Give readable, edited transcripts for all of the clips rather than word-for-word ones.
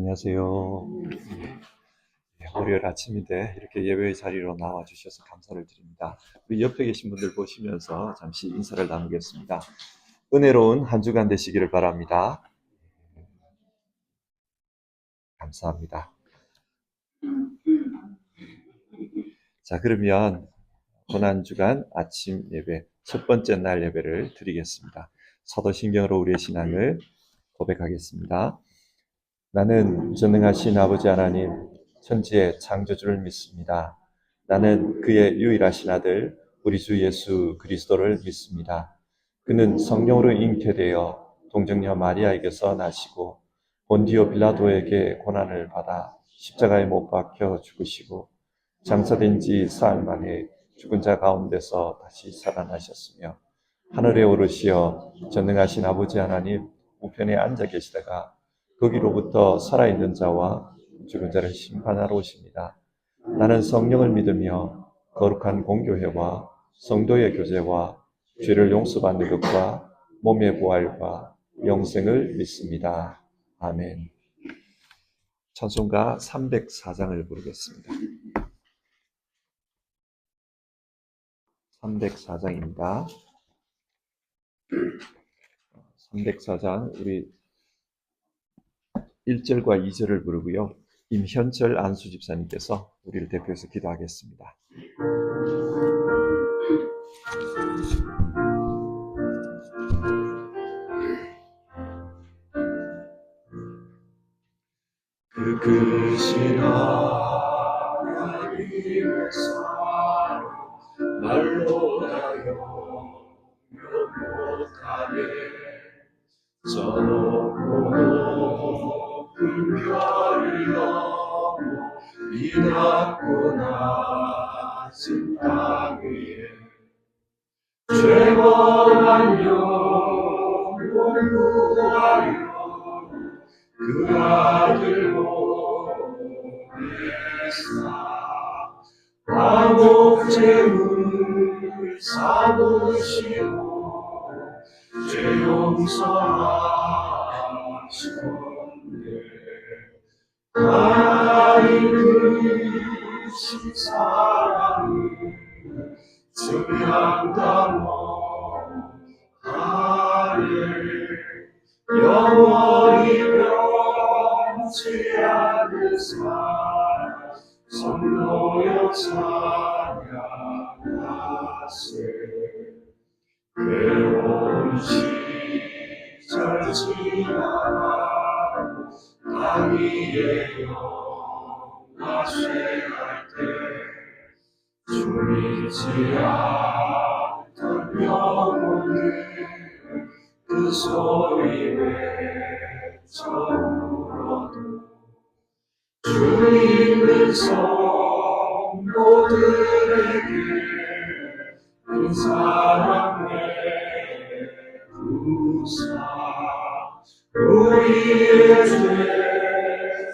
안녕하세요. 월요일 아침인데 이렇게 예배의 자리로 나와 주셔서 감사를 드립니다. 우리 옆에 계신 분들 보시면서 잠시 인사를 나누겠습니다. 은혜로운 한 주간 되시기를 바랍니다. 감사합니다. 자, 그러면 고난주간 아침 예배 첫 번째 날 예배를 드리겠습니다. 사도신경으로 우리의 신앙을 고백하겠습니다. 나는 전능하신 아버지 하나님, 천지의 창조주를 믿습니다. 나는 그의 유일하신 아들, 우리 주 예수 그리스도를 믿습니다. 그는 성령으로 잉태되어 동정녀 마리아에게서 나시고 본디오 빌라도에게 고난을 받아 십자가에 못 박혀 죽으시고 장사된 지 사흘 만에 죽은 자 가운데서 다시 살아나셨으며 하늘에 오르시어 전능하신 아버지 하나님 우편에 앉아 계시다가 거기로부터 살아있는 자와 죽은 자를 심판하러 오십니다. 나는 성령을 믿으며 거룩한 공교회와 성도의 교제와 죄를 용서받는 것과 몸의 부활과 영생을 믿습니다. 아멘. 찬송가 304장을 부르겠습니다. 304장입니다. 304장 우리 1절과 2절을 부르고요. 임현철 안수 집사님께서 우리를 대표해서 기도하겠습니다. 그 크신 하나님의 사랑 말로 다여 못하네 저 높고 높은 별을 넘어 이 낮고 낮은 땅 위에 죄범한 영혼 구하여 그 아들 보내사 왕복 재물 삼으시고 죄 용서하시건대 하나님 크신 사랑을 증명다 못하네 영원히 변치 않는 사랑 성도여 찬양하세 괴로운 시절 지나가고 땅 위에 영화쇠할 때 주이지 않던 영혼을 그 소리 외쳐 울어도 주님은 성도들에게 그 사랑 내두사 우리의 죄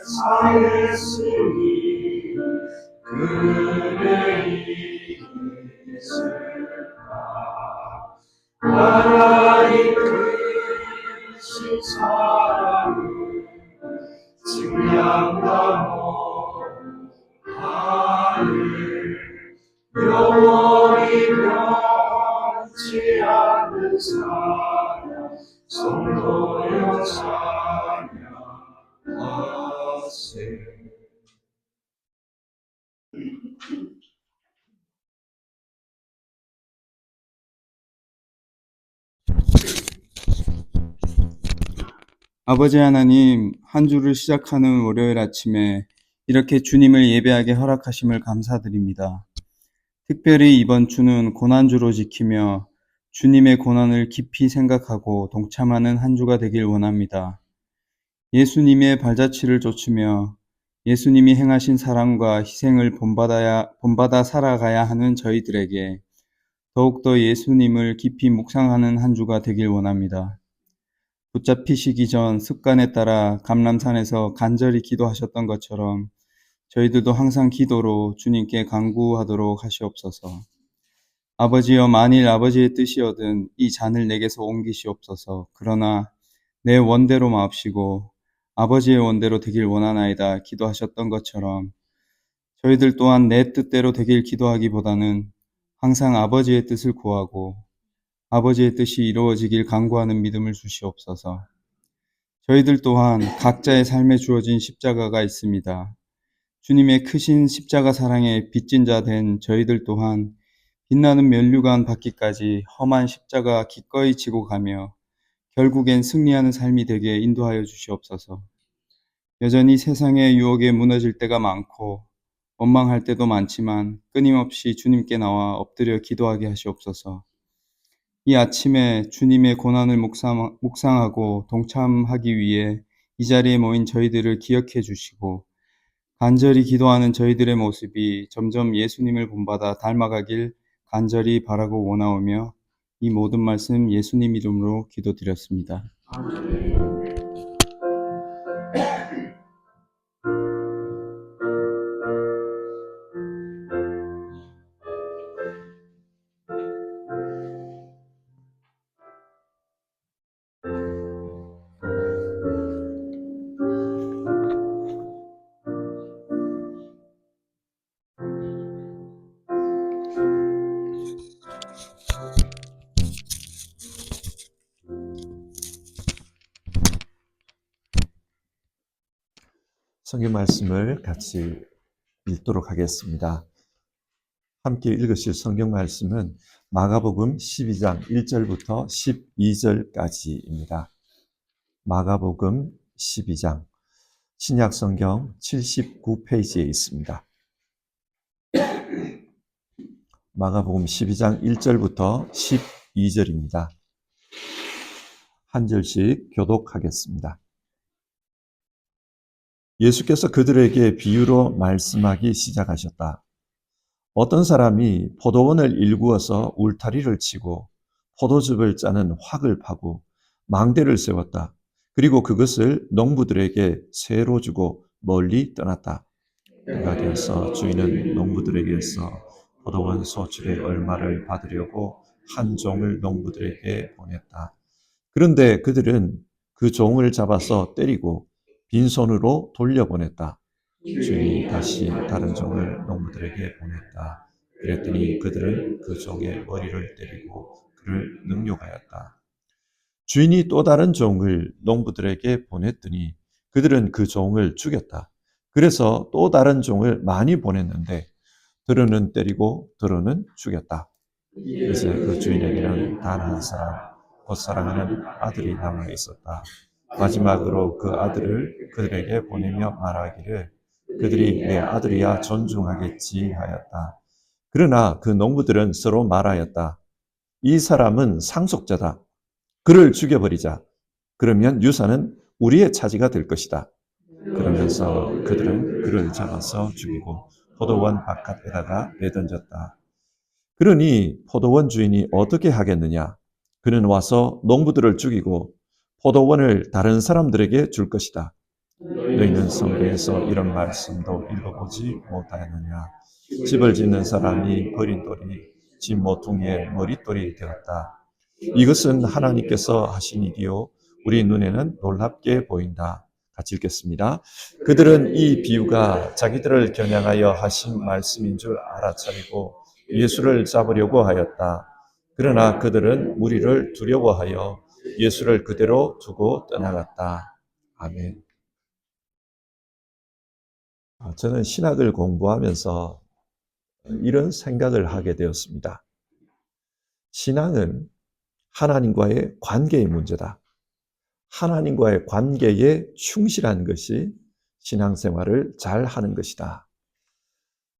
사했으니 그의 있을까 하나님 크신 사랑을 증량다 못하네 영원히 변치 않는 사랑 성도여 찬양하세 아버지 하나님, 한 주를 시작하는 월요일 아침에 이렇게 주님을 예배하게 허락하심을 감사드립니다. 특별히 이번 주는 고난주로 지키며 주님의 고난을 깊이 생각하고 동참하는 한 주가 되길 원합니다. 예수님의 발자취를 좇으며 예수님이 행하신 사랑과 희생을 본받아 살아가야 하는 저희들에게 더욱더 예수님을 깊이 묵상하는 한 주가 되길 원합니다. 붙잡히시기 전 습관에 따라 감람산에서 간절히 기도하셨던 것처럼 저희들도 항상 기도로 주님께 간구하도록 하시옵소서. 아버지여, 만일 아버지의 뜻이거든 이 잔을 내게서 옮기시옵소서. 그러나 내 원대로 마옵시고 아버지의 원대로 되길 원하나이다 기도하셨던 것처럼 저희들 또한 내 뜻대로 되길 기도하기보다는 항상 아버지의 뜻을 구하고 아버지의 뜻이 이루어지길 간구하는 믿음을 주시옵소서. 저희들 또한 각자의 삶에 주어진 십자가가 있습니다. 주님의 크신 십자가 사랑에 빚진 자 된 저희들 또한 빛나는 면류관 받기까지 험한 십자가 기꺼이 지고 가며 결국엔 승리하는 삶이 되게 인도하여 주시옵소서. 여전히 세상의 유혹에 무너질 때가 많고 원망할 때도 많지만 끊임없이 주님께 나와 엎드려 기도하게 하시옵소서. 이 아침에 주님의 고난을 묵상하고 동참하기 위해 이 자리에 모인 저희들을 기억해 주시고 간절히 기도하는 저희들의 모습이 점점 예수님을 본받아 닮아가길 간절히 바라고 원하오며 이 모든 말씀 예수님 이름으로 기도드렸습니다. 성경 말씀을 같이 읽도록 하겠습니다. 함께 읽으실 성경 말씀은 마가복음 12장 1절부터 12절까지입니다. 마가복음 12장 신약 성경 79페이지에 있습니다. 마가복음 12장 1절부터 12절입니다. 한 절씩 교독하겠습니다. 예수께서 그들에게 비유로 말씀하기 시작하셨다. 어떤 사람이 포도원을 일구어서 울타리를 치고 포도즙을 짜는 확을 파고 망대를 세웠다. 그리고 그것을 농부들에게 세로 주고 멀리 떠났다. 때가 되어서 주인은 농부들에게서 포도원 소출의 얼마를 받으려고 한 종을 농부들에게 보냈다. 그런데 그들은 그 종을 잡아서 때리고 빈손으로 돌려보냈다. 주인이 다시 다른 종을 농부들에게 보냈다. 그랬더니 그들은 그 종의 머리를 때리고 그를 능욕하였다. 주인이 또 다른 종을 농부들에게 보냈더니 그들은 그 종을 죽였다. 그래서 또 다른 종을 많이 보냈는데 더러는 때리고 더러는 죽였다. 이제 그 주인에게는 단 한 사람, 곧 사랑하는 아들이 남아 있었다. 마지막으로 그 아들을 그들에게 보내며 말하기를 그들이 내 아들이야 존중하겠지 하였다. 그러나 그 농부들은 서로 말하였다. 이 사람은 상속자다. 그를 죽여버리자. 그러면 유산은 우리의 차지가 될 것이다. 그러면서 그들은 그를 잡아서 죽이고 포도원 바깥에다가 내던졌다. 그러니 포도원 주인이 어떻게 하겠느냐? 그는 와서 농부들을 죽이고 포도원을 다른 사람들에게 줄 것이다. 너희는 성경에서 이런 말씀도 읽어보지 못하였느냐? 집을 짓는 사람이 버린 돌이 집 모퉁이의 머릿돌이 되었다. 이것은 하나님께서 하신 일이요 우리 눈에는 놀랍게 보인다. 같이 읽겠습니다. 그들은 이 비유가 자기들을 겨냥하여 하신 말씀인 줄 알아차리고 예수를 잡으려고 하였다. 그러나 그들은 무리를 두려워하여 예수를 그대로 두고 떠나갔다. 아멘. 저는 신학을 공부하면서 이런 생각을 하게 되었습니다. 신앙은 하나님과의 관계의 문제다. 하나님과의 관계에 충실한 것이 신앙생활을 잘 하는 것이다.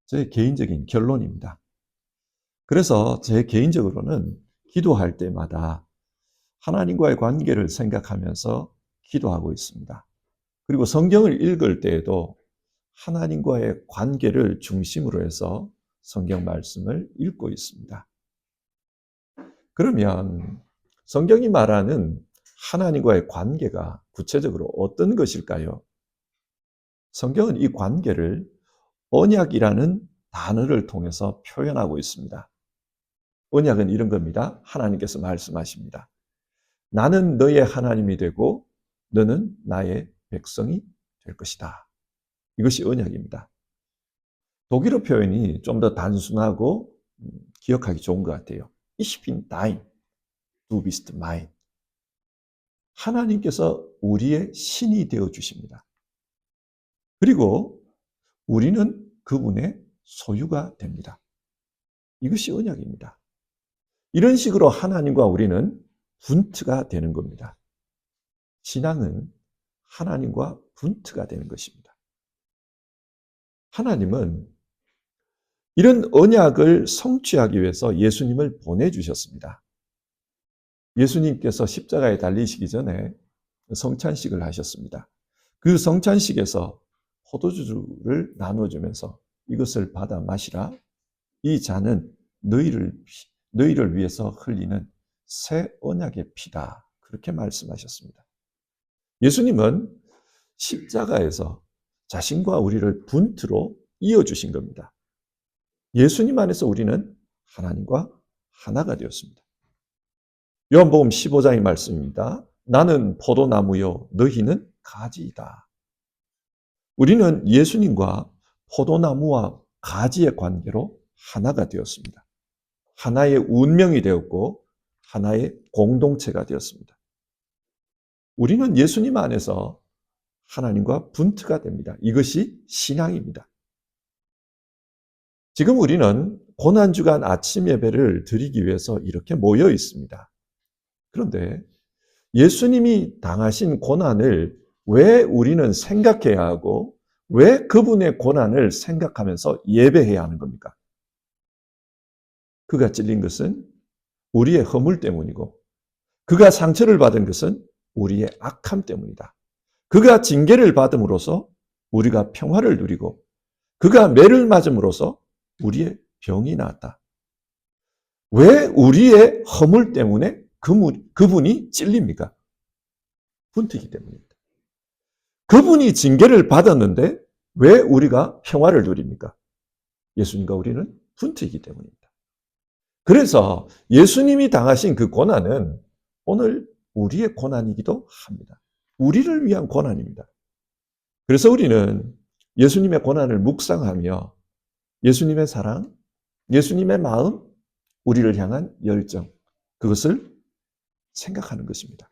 제 개인적인 결론입니다. 그래서 제 개인적으로는 기도할 때마다 하나님과의 관계를 생각하면서 기도하고 있습니다. 그리고 성경을 읽을 때에도 하나님과의 관계를 중심으로 해서 성경 말씀을 읽고 있습니다. 그러면 성경이 말하는 하나님과의 관계가 구체적으로 어떤 것일까요? 성경은 이 관계를 언약이라는 단어를 통해서 표현하고 있습니다. 언약은 이런 겁니다. 하나님께서 말씀하십니다. 나는 너의 하나님이 되고 너는 나의 백성이 될 것이다. 이것이 언약입니다. 독일어 표현이 좀 더 단순하고 기억하기 좋은 것 같아요. Ich bin dein, du bist mein. 하나님께서 우리의 신이 되어 주십니다. 그리고 우리는 그분의 소유가 됩니다. 이것이 언약입니다. 이런 식으로 하나님과 우리는 분트가 되는 겁니다. 신앙은 하나님과 분트가 되는 것입니다. 하나님은 이런 언약을 성취하기 위해서 예수님을 보내주셨습니다. 예수님께서 십자가에 달리시기 전에 성찬식을 하셨습니다. 그 성찬식에서 포도주를 나눠주면서 이것을 받아 마시라. 이 잔은 너희를 위해서 흘리는 새 언약의 피다. 그렇게 말씀하셨습니다. 예수님은 십자가에서 자신과 우리를 분트로 이어주신 겁니다. 예수님 안에서 우리는 하나님과 하나가 되었습니다. 요한복음 15장의 말씀입니다. 나는 포도나무요 너희는 가지이다. 우리는 예수님과 포도나무와 가지의 관계로 하나가 되었습니다. 하나의 운명이 되었고 하나의 공동체가 되었습니다. 우리는 예수님 안에서 하나님과 분트가 됩니다. 이것이 신앙입니다. 지금 우리는 고난주간 아침 예배를 드리기 위해서 이렇게 모여 있습니다. 그런데 예수님이 당하신 고난을 왜 우리는 생각해야 하고 왜 그분의 고난을 생각하면서 예배해야 하는 겁니까? 그가 찔린 것은 우리의 허물 때문이고 그가 상처를 받은 것은 우리의 악함 때문이다. 그가 징계를 받음으로써 우리가 평화를 누리고 그가 매를 맞음으로써 우리의 병이 나았다. 왜 우리의 허물 때문에 그분이 찔립니까? 분투이기 때문입니다. 그분이 징계를 받았는데 왜 우리가 평화를 누립니까? 예수님과 우리는 분투이기 때문입니다. 그래서 예수님이 당하신 그 고난은 오늘 우리의 고난이기도 합니다. 우리를 위한 고난입니다. 그래서 우리는 예수님의 고난을 묵상하며 예수님의 사랑, 예수님의 마음, 우리를 향한 열정, 그것을 생각하는 것입니다.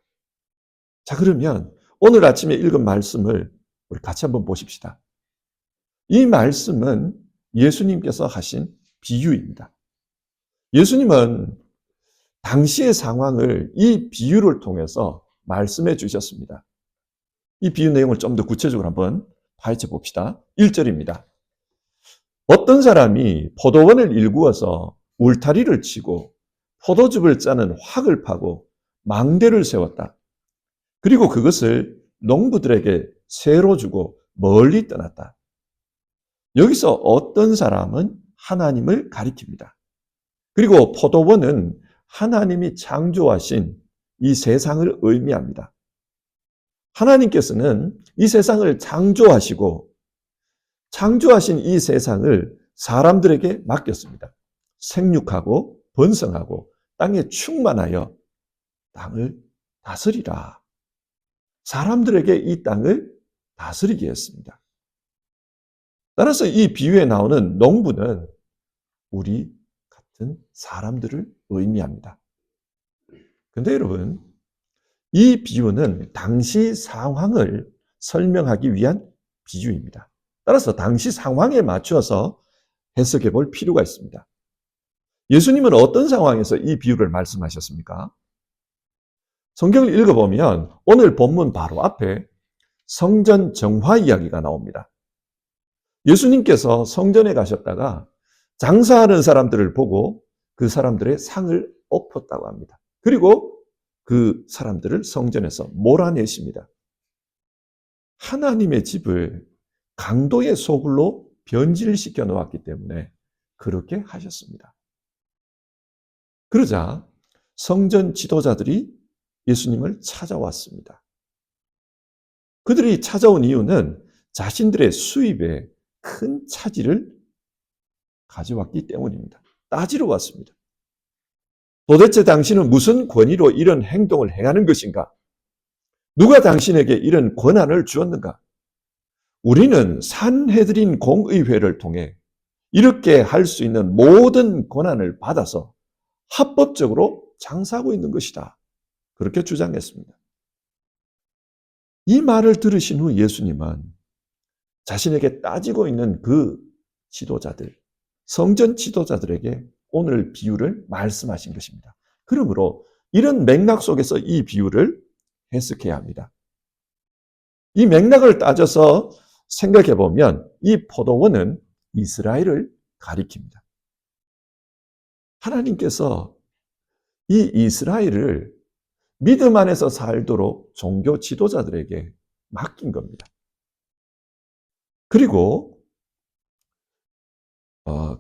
자, 그러면 오늘 아침에 읽은 말씀을 우리 같이 한번 보십시다. 이 말씀은 예수님께서 하신 비유입니다. 예수님은 당시의 상황을 이 비유를 통해서 말씀해 주셨습니다. 이 비유 내용을 좀 더 구체적으로 한번 파헤쳐 봅시다. 1절입니다. 어떤 사람이 포도원을 일구어서 울타리를 치고 포도즙을 짜는 확을 파고 망대를 세웠다. 그리고 그것을 농부들에게 새로 주고 멀리 떠났다. 여기서 어떤 사람은 하나님을 가리킵니다. 그리고 포도원은 하나님이 창조하신 이 세상을 의미합니다. 하나님께서는 이 세상을 창조하시고 창조하신 이 세상을 사람들에게 맡겼습니다. 생육하고 번성하고 땅에 충만하여 땅을 다스리라. 사람들에게 이 땅을 다스리게 했습니다. 따라서 이 비유에 나오는 농부는 우리 같은 사람들을 의미합니다. 근데 여러분, 이 비유는 당시 상황을 설명하기 위한 비유입니다. 따라서 당시 상황에 맞춰서 해석해 볼 필요가 있습니다. 예수님은 어떤 상황에서 이 비유를 말씀하셨습니까? 성경을 읽어보면 오늘 본문 바로 앞에 성전 정화 이야기가 나옵니다. 예수님께서 성전에 가셨다가 장사하는 사람들을 보고 그 사람들의 상을 엎었다고 합니다. 그리고 그 사람들을 성전에서 몰아내십니다. 하나님의 집을 강도의 소굴로 변질시켜 놓았기 때문에 그렇게 하셨습니다. 그러자 성전 지도자들이 예수님을 찾아왔습니다. 그들이 찾아온 이유는 자신들의 수입에 큰 차질을 가져왔기 때문입니다. 따지러 왔습니다. 도대체 당신은 무슨 권위로 이런 행동을 행하는 것인가? 누가 당신에게 이런 권한을 주었는가? 우리는 산헤드린 공의회를 통해 이렇게 할 수 있는 모든 권한을 받아서 합법적으로 장사하고 있는 것이다. 그렇게 주장했습니다. 이 말을 들으신 후 예수님은 자신에게 따지고 있는 그 지도자들, 성전 지도자들에게 오늘 비유를 말씀하신 것입니다. 그러므로 이런 맥락 속에서 이 비유를 해석해야 합니다. 이 맥락을 따져서 생각해 보면 이 포도원은 이스라엘을 가리킵니다. 하나님께서 이 이스라엘을 믿음 안에서 살도록 종교 지도자들에게 맡긴 겁니다. 그리고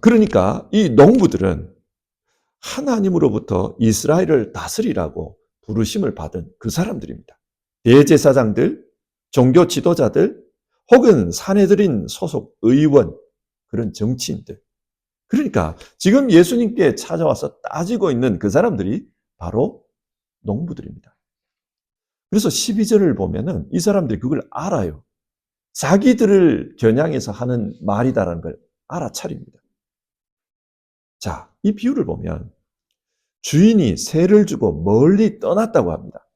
그러니까 이 농부들은 하나님으로부터 이스라엘을 다스리라고 부르심을 받은 그 사람들입니다. 대제사장들, 종교 지도자들, 혹은 산헤드린 소속 의원, 그런 정치인들. 그러니까 지금 예수님께 찾아와서 따지고 있는 그 사람들이 바로 농부들입니다. 그래서 12절을 보면은 이 사람들이 그걸 알아요. 자기들을 겨냥해서 하는 말이다라는 걸 알아차립니다. 자, 이 비유를 보면 주인이 세를 주고 멀리 떠났다고 합니다.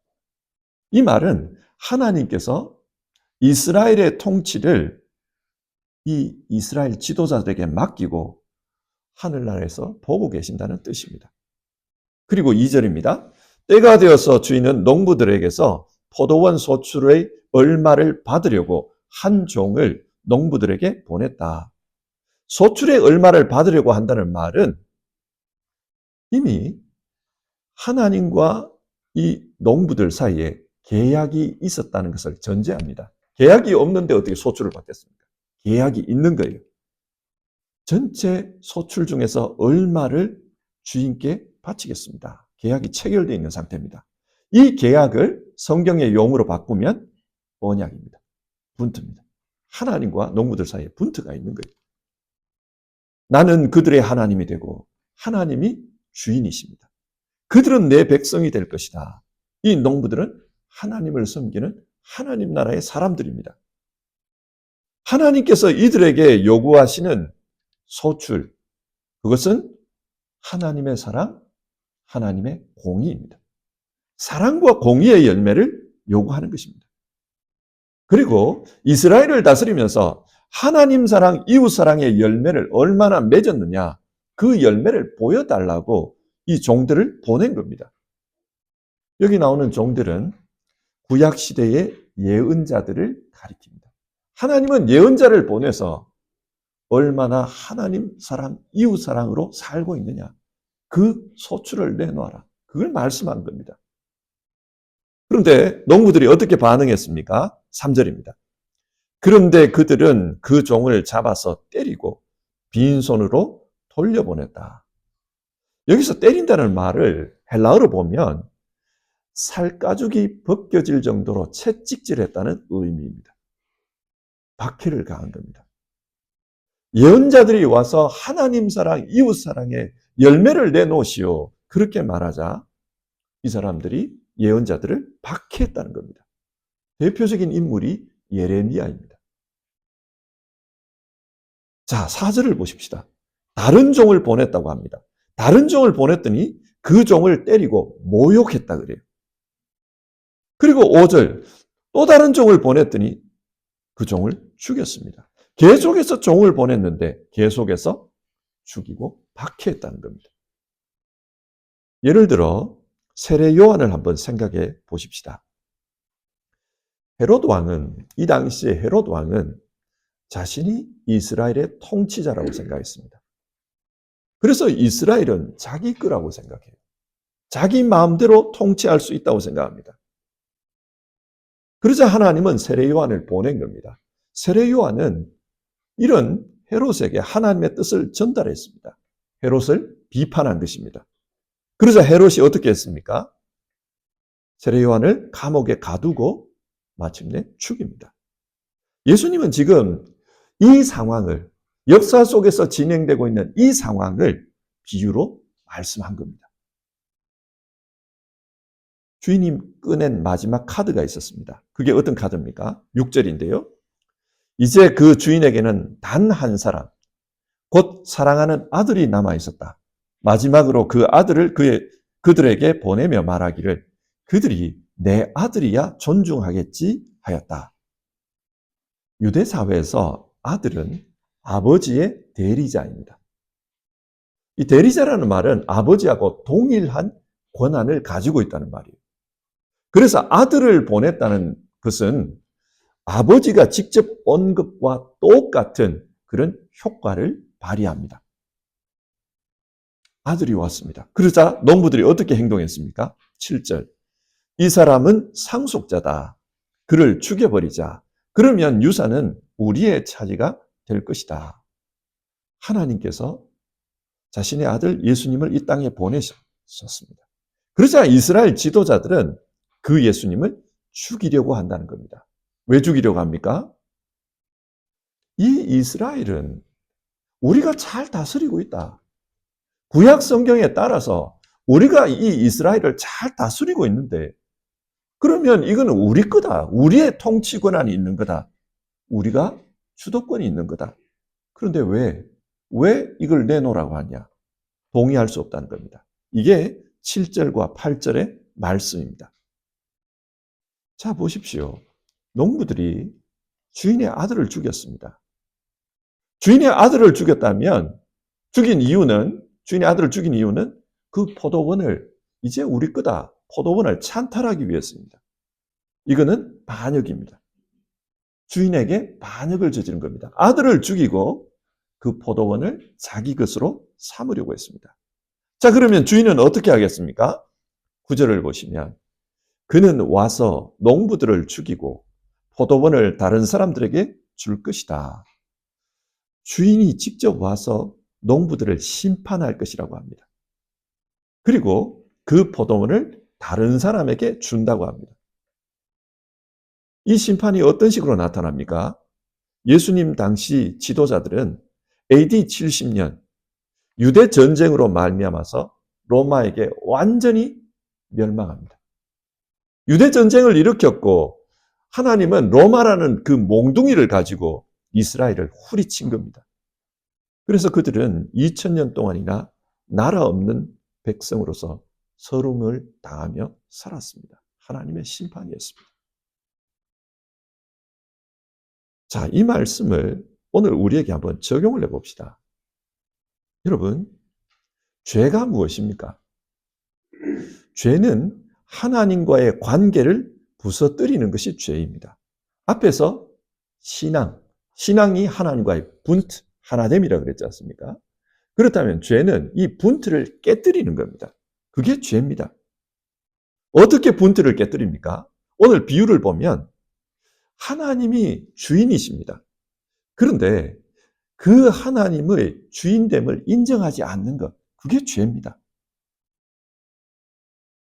이 말은 하나님께서 이스라엘의 통치를 이 이스라엘 지도자들에게 맡기고 하늘나라에서 보고 계신다는 뜻입니다. 그리고 2절입니다. 때가 되어서 주인은 농부들에게서 포도원 소출의 얼마를 받으려고 한 종을 농부들에게 보냈다. 소출의 얼마를 받으려고 한다는 말은 이미 하나님과 이 농부들 사이에 계약이 있었다는 것을 전제합니다. 계약이 없는데 어떻게 소출을 받겠습니까? 계약이 있는 거예요. 전체 소출 중에서 얼마를 주인께 바치겠습니다. 계약이 체결되어 있는 상태입니다. 이 계약을 성경의 용어로 바꾸면 언약입니다. 분트입니다. 하나님과 농부들 사이에 분트가 있는 거예요. 나는 그들의 하나님이 되고 하나님이 주인이십니다. 그들은 내 백성이 될 것이다. 이 농부들은 하나님을 섬기는 하나님 나라의 사람들입니다. 하나님께서 이들에게 요구하시는 소출, 그것은 하나님의 사랑, 하나님의 공의입니다. 사랑과 공의의 열매를 요구하는 것입니다. 그리고 이스라엘을 다스리면서 하나님 사랑, 이웃 사랑의 열매를 얼마나 맺었느냐, 그 열매를 보여달라고 이 종들을 보낸 겁니다. 여기 나오는 종들은 구약시대의 예언자들을 가리킵니다. 하나님은 예언자를 보내서 얼마나 하나님 사랑, 이웃 사랑으로 살고 있느냐, 그 소출을 내놓아라. 그걸 말씀한 겁니다. 그런데 농부들이 어떻게 반응했습니까? 3절입니다. 그런데 그들은 그 종을 잡아서 때리고 빈손으로 돌려보냈다. 여기서 때린다는 말을 헬라어로 보면 살가죽이 벗겨질 정도로 채찍질했다는 의미입니다. 박해를 가한 겁니다. 예언자들이 와서 하나님 사랑, 이웃 사랑의 열매를 내놓으시오. 그렇게 말하자 이 사람들이 예언자들을 박해했다는 겁니다. 대표적인 인물이 예레미야입니다. 자, 4절을 보십시다. 다른 종을 보냈다고 합니다. 다른 종을 보냈더니 그 종을 때리고 모욕했다 그래요. 그리고 5절, 또 다른 종을 보냈더니 그 종을 죽였습니다. 계속해서 종을 보냈는데 계속해서 죽이고 박해했다는 겁니다. 예를 들어 세례 요한을 한번 생각해 보십시다. 헤롯 왕은, 이 당시에 헤롯 왕은 자신이 이스라엘의 통치자라고 생각했습니다. 그래서 이스라엘은 자기 거라고 생각해요. 자기 마음대로 통치할 수 있다고 생각합니다. 그러자 하나님은 세례 요한을 보낸 겁니다. 세례 요한은 이런 헤롯에게 하나님의 뜻을 전달했습니다. 헤롯을 비판한 것입니다. 그러자 헤롯이 어떻게 했습니까? 세례 요한을 감옥에 가두고 마침내 죽입니다. 예수님은 지금 이 상황을, 역사 속에서 진행되고 있는 이 상황을 비유로 말씀한 겁니다. 주인이 꺼낸 마지막 카드가 있었습니다. 그게 어떤 카드입니까? 6절인데요. 이제 그 주인에게는 단 한 사람, 곧 사랑하는 아들이 남아 있었다. 마지막으로 그 아들을 그들에게 보내며 말하기를 그들이 내 아들이야 존중하겠지 하였다. 유대 사회에서 아들은 아버지의 대리자입니다. 이 대리자라는 말은 아버지하고 동일한 권한을 가지고 있다는 말이에요. 그래서 아들을 보냈다는 것은 아버지가 직접 온 것과 똑같은 그런 효과를 발휘합니다. 아들이 왔습니다. 그러자 농부들이 어떻게 행동했습니까? 7절. 이 사람은 상속자다. 그를 죽여버리자. 그러면 유산은 우리의 차지가 될 것이다. 하나님께서 자신의 아들 예수님을 이 땅에 보내셨습니다. 그러자 이스라엘 지도자들은 그 예수님을 죽이려고 한다는 겁니다. 왜 죽이려고 합니까? 이 이스라엘은 우리가 잘 다스리고 있다. 구약 성경에 따라서 우리가 이 이스라엘을 잘 다스리고 있는데 그러면 이거는 우리 거다. 우리의 통치 권한이 있는 거다. 우리가 주도권이 있는 거다. 그런데 왜 이걸 내놓으라고 하냐? 동의할 수 없다는 겁니다. 이게 7절과 8절의 말씀입니다. 자, 보십시오. 농부들이 주인의 아들을 죽였습니다. 주인의 아들을 죽였다면 주인의 아들을 죽인 이유는 그 포도원을 이제 우리 거다. 포도원을 찬탈하기 위해서입니다. 이거는 반역입니다. 주인에게 반역을 저지른 겁니다. 아들을 죽이고 그 포도원을 자기 것으로 삼으려고 했습니다. 자, 그러면 주인은 어떻게 하겠습니까? 9절을 보시면 그는 와서 농부들을 죽이고 포도원을 다른 사람들에게 줄 것이다. 주인이 직접 와서 농부들을 심판할 것이라고 합니다. 그리고 그 포도원을 다른 사람에게 준다고 합니다. 이 심판이 어떤 식으로 나타납니까? 예수님 당시 지도자들은 AD 70년 유대 전쟁으로 말미암아서 로마에게 완전히 멸망합니다. 유대 전쟁을 일으켰고 하나님은 로마라는 그 몽둥이를 가지고 이스라엘을 후리친 겁니다. 그래서 그들은 2000년 동안이나 나라 없는 백성으로서 서름을 당하며 살았습니다. 하나님의 심판이었습니다. 자, 이 말씀을 오늘 우리에게 한번 적용을 해봅시다. 여러분, 죄가 무엇입니까? 죄는 하나님과의 관계를 부서뜨리는 것이 죄입니다. 앞에서 신앙이 하나님과의 분트, 하나됨이라고 그랬지 않습니까? 그렇다면 죄는 이 분트를 깨뜨리는 겁니다. 그게 죄입니다. 어떻게 분트를 깨뜨립니까? 오늘 비유를 보면 하나님이 주인이십니다. 그런데 그 하나님의 주인됨을 인정하지 않는 것, 그게 죄입니다.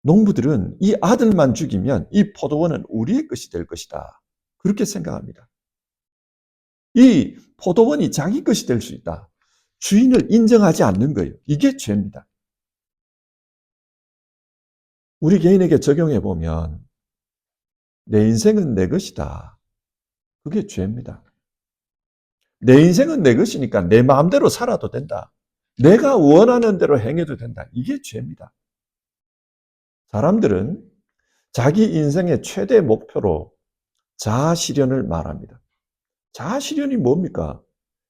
농부들은 이 아들만 죽이면 이 포도원은 우리의 것이 될 것이다. 그렇게 생각합니다. 이 포도원이 자기 것이 될 수 있다. 주인을 인정하지 않는 거예요. 이게 죄입니다. 우리 개인에게 적용해 보면 내 인생은 내 것이다. 그게 죄입니다. 내 인생은 내 것이니까 내 마음대로 살아도 된다. 내가 원하는 대로 행해도 된다. 이게 죄입니다. 사람들은 자기 인생의 최대 목표로 자아실현을 말합니다. 자아실현이 뭡니까?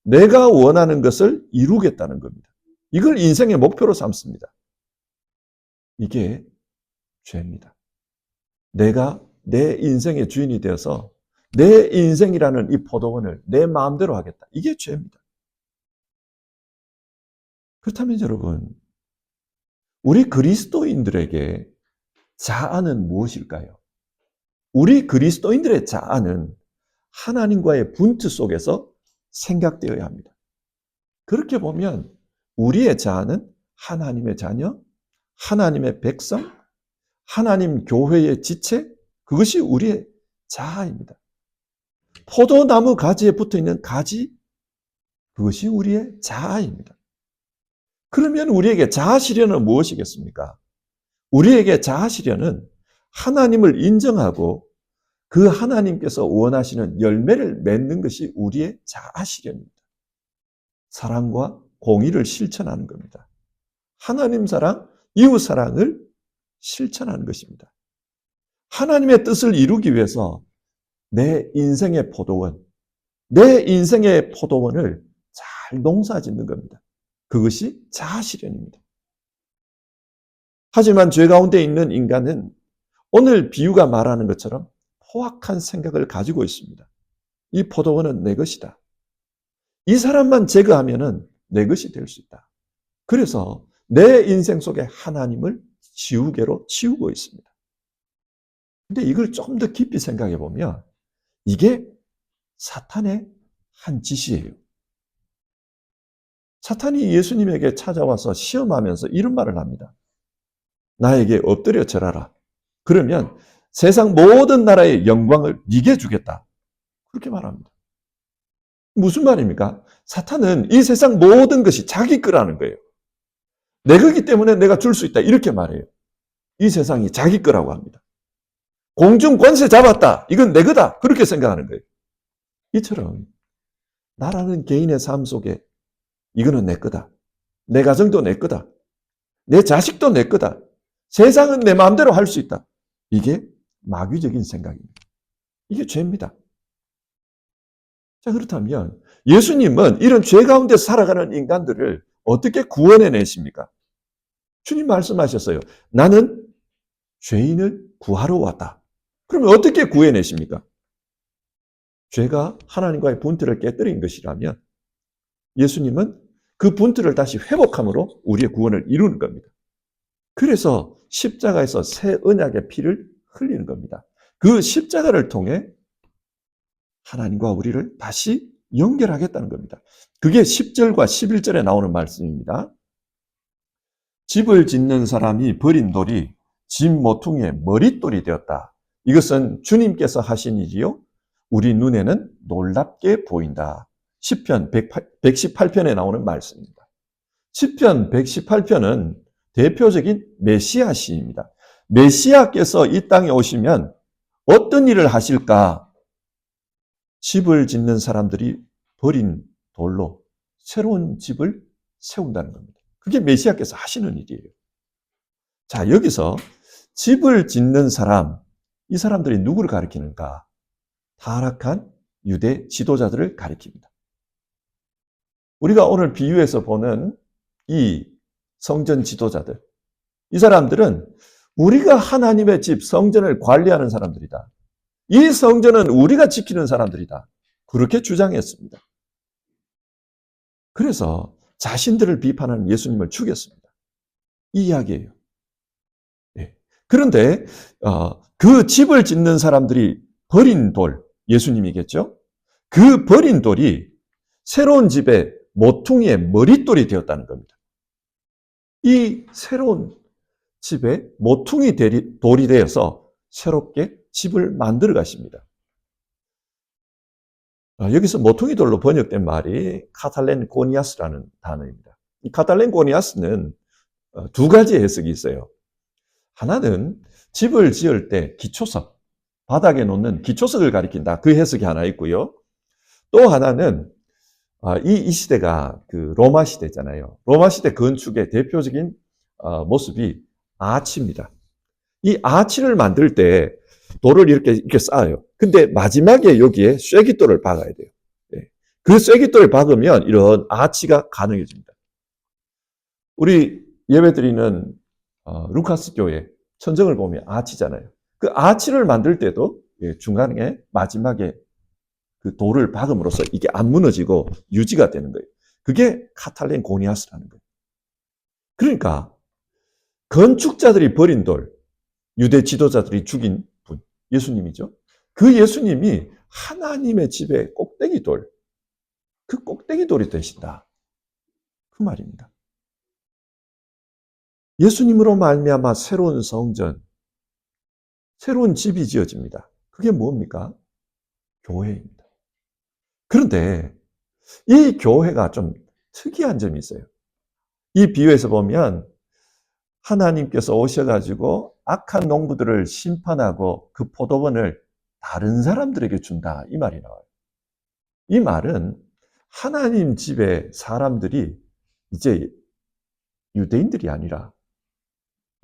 내가 원하는 것을 이루겠다는 겁니다. 이걸 인생의 목표로 삼습니다. 이게 죄입니다. 내가 내 인생의 주인이 되어서 내 인생이라는 이 포도원을 내 마음대로 하겠다. 이게 죄입니다. 그렇다면 여러분, 우리 그리스도인들에게 자아는 무엇일까요? 우리 그리스도인들의 자아는 하나님과의 분투 속에서 생각되어야 합니다. 그렇게 보면 우리의 자아는 하나님의 자녀, 하나님의 백성, 하나님 교회의 지체, 그것이 우리의 자아입니다. 포도나무 가지에 붙어있는 가지, 그것이 우리의 자아입니다. 그러면 우리에게 자아실현은 무엇이겠습니까? 우리에게 자아실현은 하나님을 인정하고 그 하나님께서 원하시는 열매를 맺는 것이 우리의 자아실현입니다. 사랑과 공의를 실천하는 겁니다. 하나님 사랑, 이웃 사랑을 실천하는 것입니다. 하나님의 뜻을 이루기 위해서 내 인생의 포도원을 잘 농사짓는 겁니다. 그것이 자아실현입니다. 하지만 죄 가운데 있는 인간은 오늘 비유가 말하는 것처럼 포악한 생각을 가지고 있습니다. 이 포도원은 내 것이다. 이 사람만 제거하면은 내 것이 될 수 있다. 그래서 내 인생 속에 하나님을 지우개로 치우고 있습니다. 근데 이걸 좀 더 깊이 생각해 보면 이게 사탄의 한 짓이에요. 사탄이 예수님에게 찾아와서 시험하면서 이런 말을 합니다. 나에게 엎드려 절하라. 그러면 세상 모든 나라의 영광을 네게 주겠다. 그렇게 말합니다. 무슨 말입니까? 사탄은 이 세상 모든 것이 자기 거라는 거예요. 내 거기 때문에 내가 줄 수 있다. 이렇게 말해요. 이 세상이 자기 거라고 합니다. 공중 권세 잡았다. 이건 내 거다. 그렇게 생각하는 거예요. 이처럼 나라는 개인의 삶 속에 이거는 내 거다. 내 가정도 내 거다. 내 자식도 내 거다. 세상은 내 마음대로 할 수 있다. 이게 마귀적인 생각입니다. 이게 죄입니다. 자, 그렇다면 예수님은 이런 죄 가운데 살아가는 인간들을 어떻게 구원해 내십니까? 주님 말씀하셨어요. 나는 죄인을 구하러 왔다. 그러면 어떻게 구해내십니까? 죄가 하나님과의 분틀을 깨뜨린 것이라면 예수님은 그 분틀을 다시 회복함으로 우리의 구원을 이루는 겁니다. 그래서 십자가에서 새 언약의 피를 흘리는 겁니다. 그 십자가를 통해 하나님과 우리를 다시 연결하겠다는 겁니다. 그게 10절과 11절에 나오는 말씀입니다. 집을 짓는 사람이 버린 돌이 집 모퉁이의 머릿돌이 되었다. 이것은 주님께서 하신 일이요. 우리 눈에는 놀랍게 보인다. 시편 118편에 나오는 말씀입니다. 시편 118편은 대표적인 메시아 시입니다. 메시아께서 이 땅에 오시면 어떤 일을 하실까? 집을 짓는 사람들이 버린 돌로 새로운 집을 세운다는 겁니다. 그게 메시아께서 하시는 일이에요. 자, 여기서 집을 짓는 사람, 이 사람들이 누구를 가리키는가? 타락한 유대 지도자들을 가리킵니다. 우리가 오늘 비유에서 보는 이 성전 지도자들, 이 사람들은 우리가 하나님의 집, 성전을 관리하는 사람들이다. 이 성전은 우리가 지키는 사람들이다. 그렇게 주장했습니다. 그래서 자신들을 비판하는 예수님을 죽였습니다. 이 이야기예요. 네. 그런데 그 집을 짓는 사람들이 버린 돌, 예수님이겠죠? 그 버린 돌이 새로운 집의 모퉁이의 머릿돌이 되었다는 겁니다. 이 새로운 집에 모퉁이 돌이 되어서 새롭게 집을 만들어 가십니다. 여기서 모퉁이 돌로 번역된 말이 카탈렌 고니아스라는 단어입니다. 이 카탈렌 고니아스는 두 가지 해석이 있어요. 하나는 집을 지을 때 기초석, 바닥에 놓는 기초석을 가리킨다. 그 해석이 하나 있고요. 또 하나는 이 시대가 그 로마 시대잖아요. 로마 시대 건축의 대표적인 모습이 아치입니다. 이 아치를 만들 때 돌을 이렇게 쌓아요. 근데 마지막에 여기에 쐐기돌을 박아야 돼요. 그 쐐기돌을 박으면 이런 아치가 가능해집니다. 우리 예배드리는 루카스 교회 천정을 보면 아치잖아요. 그 아치를 만들 때도 중간에 마지막에 그 돌을 박음으로써 이게 안 무너지고 유지가 되는 거예요. 그게 카탈렌 고니아스라는 거예요. 그러니까 건축자들이 버린 돌, 유대 지도자들이 죽인 분, 예수님이죠. 그 예수님이 하나님의 집의 꼭대기 돌, 그 꼭대기 돌이 되신다. 그 말입니다. 예수님으로 말미암아 새로운 성전, 새로운 집이 지어집니다. 그게 뭡니까? 교회입니다. 그런데 이 교회가 좀 특이한 점이 있어요. 이 비유에서 보면 하나님께서 오셔가지고 악한 농부들을 심판하고 그 포도원을 다른 사람들에게 준다, 이 말이 나와요. 이 말은 하나님 집의 사람들이 이제 유대인들이 아니라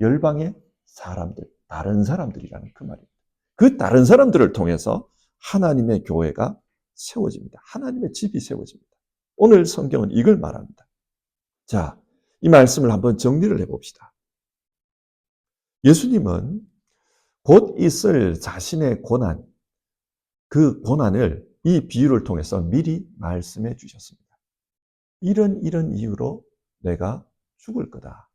열방의 사람들, 다른 사람들이라는 그 말입니다. 그 다른 사람들을 통해서 하나님의 교회가 세워집니다. 하나님의 집이 세워집니다. 오늘 성경은 이걸 말합니다. 자, 이 말씀을 한번 정리를 해봅시다. 예수님은 곧 있을 자신의 고난, 그 고난을 이 비유를 통해서 미리 말씀해 주셨습니다. 이런 이유로 내가 죽을 거다.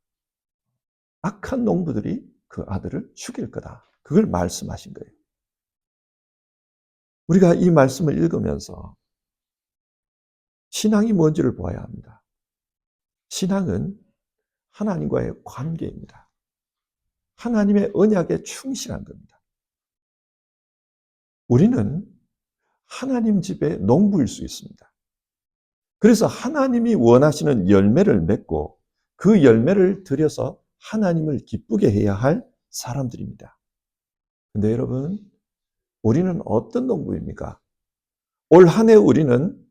악한 농부들이 그 아들을 죽일 거다. 그걸 말씀하신 거예요. 우리가 이 말씀을 읽으면서 신앙이 뭔지를 보아야 합니다. 신앙은 하나님과의 관계입니다. 하나님의 언약에 충실한 겁니다. 우리는 하나님 집의 농부일 수 있습니다. 그래서 하나님이 원하시는 열매를 맺고 그 열매를 들여서 하나님을 기쁘게 해야 할 사람들입니다. 근데 여러분, 우리는 어떤 농부입니까? 올 한 해 우리는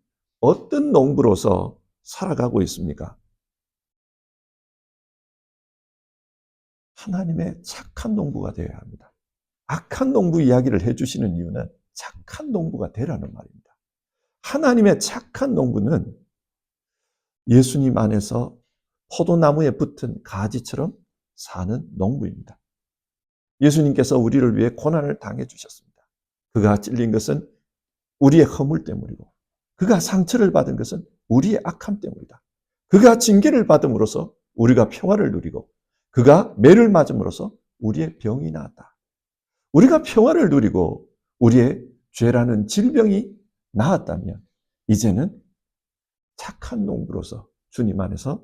어떤 농부로서 살아가고 있습니까? 하나님의 착한 농부가 되어야 합니다. 악한 농부 이야기를 해주시는 이유는 착한 농부가 되라는 말입니다. 하나님의 착한 농부는 예수님 안에서 포도나무에 붙은 가지처럼 사는 농부입니다. 예수님께서 우리를 위해 고난을 당해 주셨습니다. 그가 찔린 것은 우리의 허물 때문이고 그가 상처를 받은 것은 우리의 악함 때문이다. 그가 징계를 받음으로써 우리가 평화를 누리고 그가 매를 맞음으로써 우리의 병이 나았다. 우리가 평화를 누리고 우리의 죄라는 질병이 나았다면 이제는 착한 농부로서 주님 안에서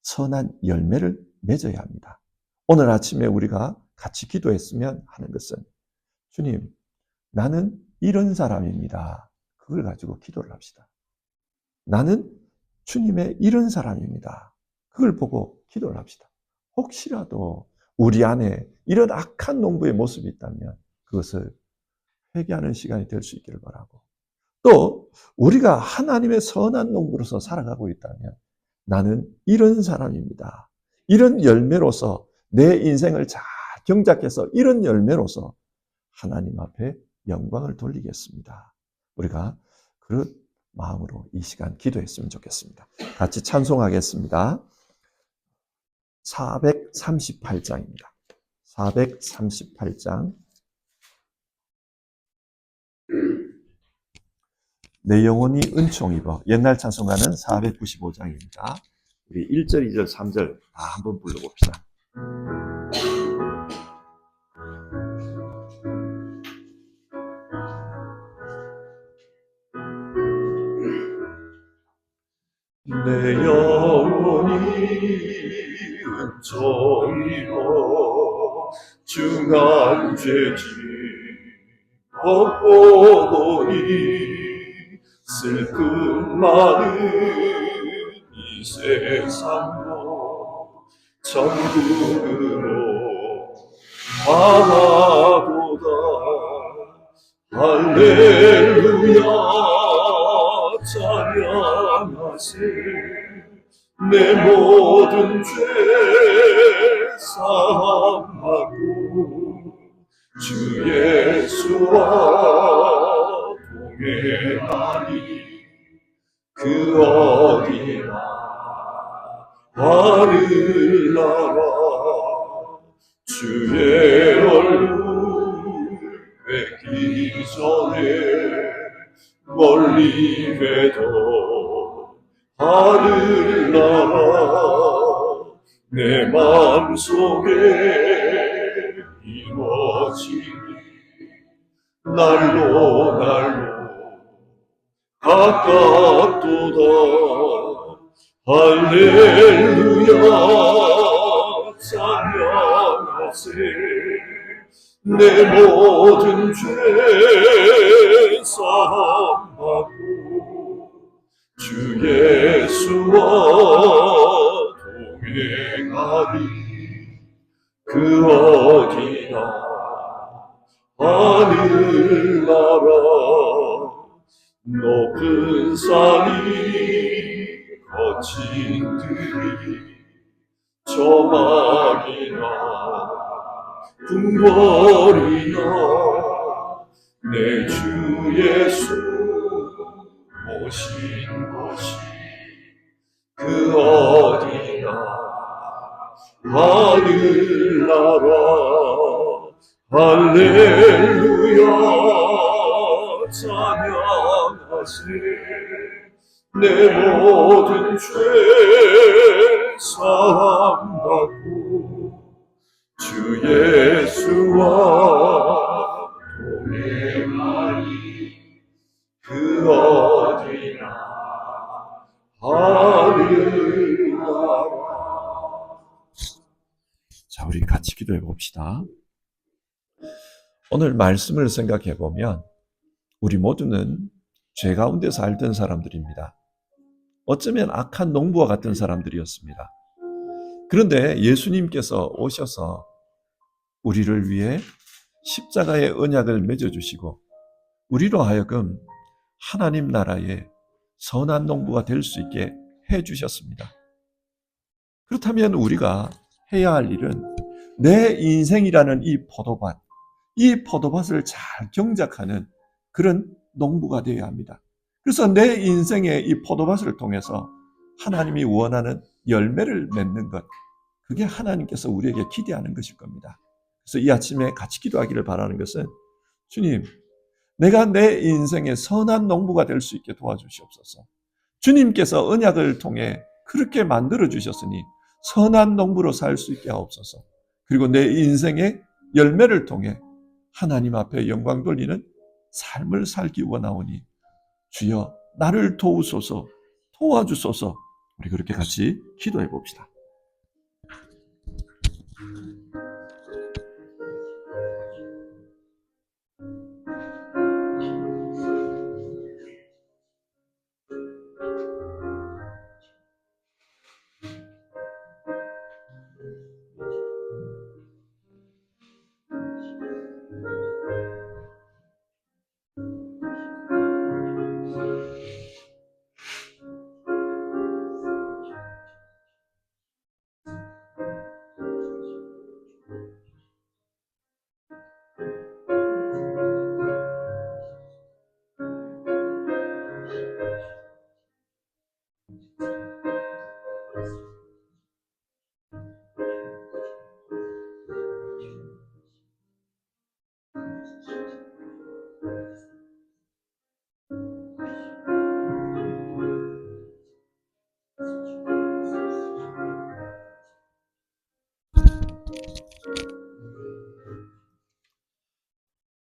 선한 열매를 맺어야 합니다. 오늘 아침에 우리가 같이 기도했으면 하는 것은 주님, 나는 이런 사람입니다. 그걸 가지고 기도를 합시다. 나는 주님의 이런 사람입니다. 그걸 보고 기도를 합시다. 혹시라도 우리 안에 이런 악한 농부의 모습이 있다면 그것을 회개하는 시간이 될 수 있기를 바라고, 또 우리가 하나님의 선한 농부로서 살아가고 있다면 나는 이런 사람입니다. 이런 열매로서 내 인생을 잘 경작해서 이런 열매로서 하나님 앞에 영광을 돌리겠습니다. 우리가 그런 마음으로 이 시간 기도했으면 좋겠습니다. 같이 찬송하겠습니다. 438장입니다. 438장. 내 영혼이 은총 입어. 옛날 찬송가는 495장입니다. 우리 1절, 2절, 3절 다 한번 불러봅시다. 내 영혼이 은총 입어 중한 죄짐 벗고 보니 슬픔 많은 이 세상도 천국으로 가나보다. 할렐루야 찬양하세. 내 모든 죄 사함하고 주 예수와 동행하니 그 어디나 하늘나라. 주의 얼굴 뵙기 전에 멀리 뵈도 하늘나라 내 마음속에 이루어지니 날로 가깝도다. 할렐루야 찬양하세. 내 모든 죄 사함하고 주 예수와 동행하니 그 어디나 높은 산이 거친 들이 저막이나 궁궐이나 내 주 예수 모신 곳이 그 어디나 하늘나라 할렐루야 찬양하세 내 모든 죄 사함받고 주 예수와 동행하리 그 어디나 하늘나라. 자, 우리 같이 기도해 봅시다. 오늘 말씀을 생각해 보면 우리 모두는 죄 가운데 살던 사람들입니다. 어쩌면 악한 농부와 같은 사람들이었습니다. 그런데 예수님께서 오셔서 우리를 위해 십자가의 언약을 맺어주시고 우리로 하여금 하나님 나라의 선한 농부가 될 수 있게 해주셨습니다. 그렇다면 우리가 해야 할 일은 내 인생이라는 이 포도밭을 잘 경작하는 그런 농부가 되어야 합니다. 그래서 내 인생의 이 포도밭을 통해서 하나님이 원하는 열매를 맺는 것, 그게 하나님께서 우리에게 기대하는 것일 겁니다. 그래서 이 아침에 같이 기도하기를 바라는 것은 주님, 내가 내 인생의 선한 농부가 될 수 있게 도와주시옵소서. 주님께서 언약을 통해 그렇게 만들어 주셨으니 선한 농부로 살 수 있게 하옵소서. 그리고 내 인생의 열매를 통해 하나님 앞에 영광 돌리는 삶을 살기 원하오니 주여 나를 도우소서, 도와주소서. 우리 그렇게 같이 기도해 봅시다.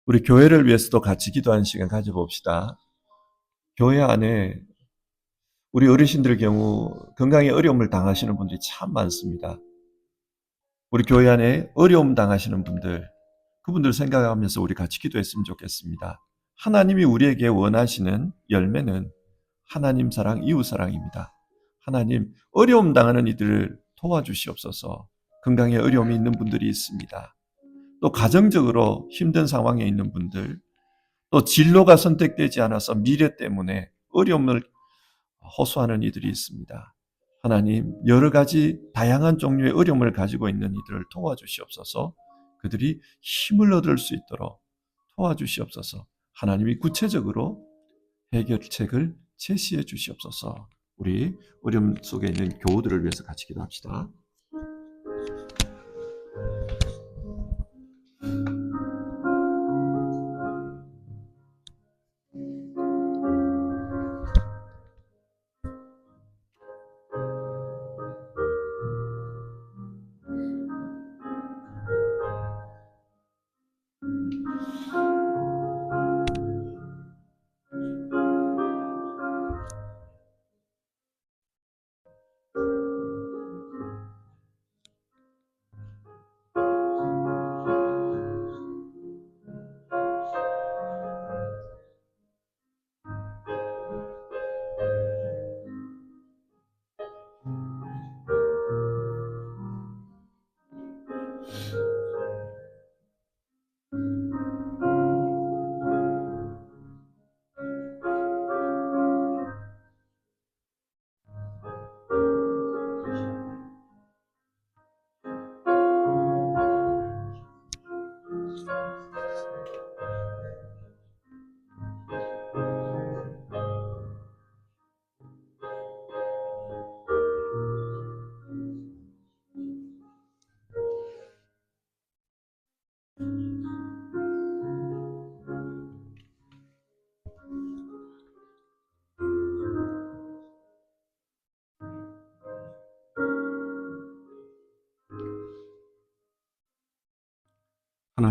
우리 교회를 위해서도 같이 기도하는 시간 가져봅시다. 교회 안에 우리 어르신들 경우 건강에 어려움을 당하시는 분들이 참 많습니다. 우리 교회 안에 어려움 당하시는 분들, 그분들 생각하면서 우리 같이 기도했으면 좋겠습니다. 하나님이 우리에게 원하시는 열매는 하나님 사랑, 이웃 사랑입니다. 하나님, 어려움 당하는 이들을 도와주시옵소서. 건강에 어려움이 있는 분들이 있습니다. 또 가정적으로 힘든 상황에 있는 분들, 또 진로가 선택되지 않아서 미래 때문에 어려움을 호소하는 이들이 있습니다. 하나님, 여러 가지 다양한 종류의 어려움을 가지고 있는 이들을 도와주시옵소서. 그들이 힘을 얻을 수 있도록 도와주시옵소서. 하나님이 구체적으로 해결책을 제시해 주시옵소서. 우리 어려움 속에 있는 교우들을 위해서 같이 기도합시다.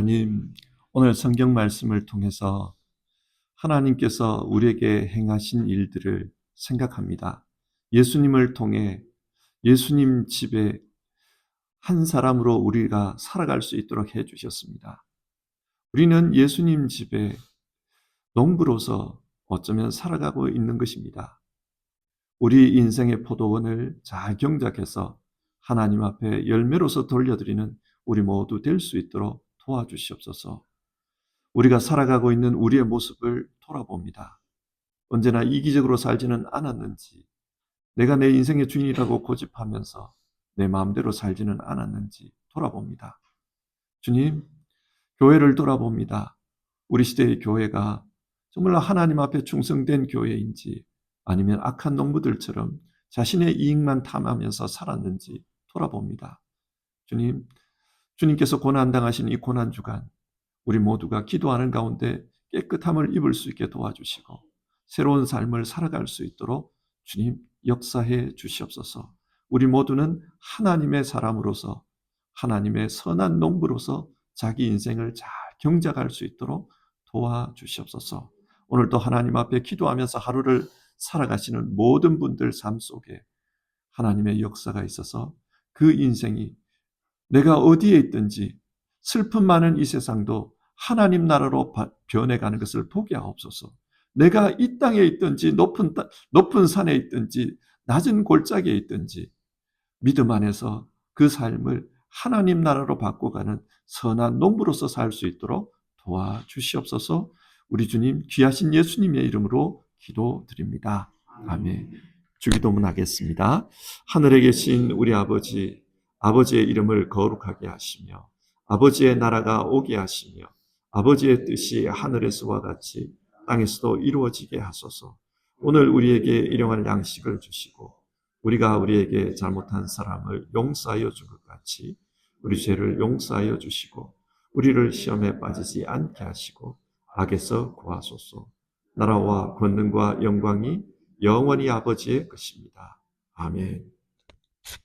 하나님, 오늘 성경 말씀을 통해서 하나님께서 우리에게 행하신 일들을 생각합니다. 예수님을 통해 예수님 집에 한 사람으로 우리가 살아갈 수 있도록 해주셨습니다. 우리는 예수님 집에 농부로서 어쩌면 살아가고 있는 것입니다. 우리 인생의 포도원을 잘 경작해서 하나님 앞에 열매로서 돌려드리는 우리 모두 될 수 있도록 도와주시옵소서. 우리가 살아가고 있는 우리의 모습을 돌아봅니다. 언제나 이기적으로 살지는 않았는지, 내가 내 인생의 주인이라고 고집하면서 내 마음대로 살지는 않았는지 돌아봅니다. 주님, 교회를 돌아봅니다. 우리 시대의 교회가 정말 하나님 앞에 충성된 교회인지 아니면 악한 농부들처럼 자신의 이익만 탐하면서 살았는지 돌아봅니다. 주님, 주님께서 고난당하신 이 고난주간 우리 모두가 기도하는 가운데 깨끗함을 입을 수 있게 도와주시고 새로운 삶을 살아갈 수 있도록 주님 역사해 주시옵소서. 우리 모두는 하나님의 사람으로서 하나님의 선한 농부로서 자기 인생을 잘 경작할 수 있도록 도와주시옵소서. 오늘도 하나님 앞에 기도하면서 하루를 살아가시는 모든 분들 삶 속에 하나님의 역사가 있어서 그 인생이 내가 어디에 있든지 슬픔 많은 이 세상도 하나님 나라로 변해가는 것을 보게 하옵소서. 내가 이 땅에 있든지 높은 산에 있든지 낮은 골짜기에 있든지 믿음 안에서 그 삶을 하나님 나라로 바꿔가는 선한 농부로서 살 수 있도록 도와주시옵소서. 우리 주님 귀하신 예수님의 이름으로 기도드립니다. 아멘. 주기도문 하겠습니다. 하늘에 계신 우리 아버지, 아버지의 이름을 거룩하게 하시며 아버지의 나라가 오게 하시며 아버지의 뜻이 하늘에서와 같이 땅에서도 이루어지게 하소서. 오늘 우리에게 일용할 양식을 주시고 우리가 우리에게 잘못한 사람을 용서하여 준 것 같이 우리 죄를 용서하여 주시고 우리를 시험에 빠지지 않게 하시고 악에서 구하소서. 나라와 권능과 영광이 영원히 아버지의 것입니다. 아멘.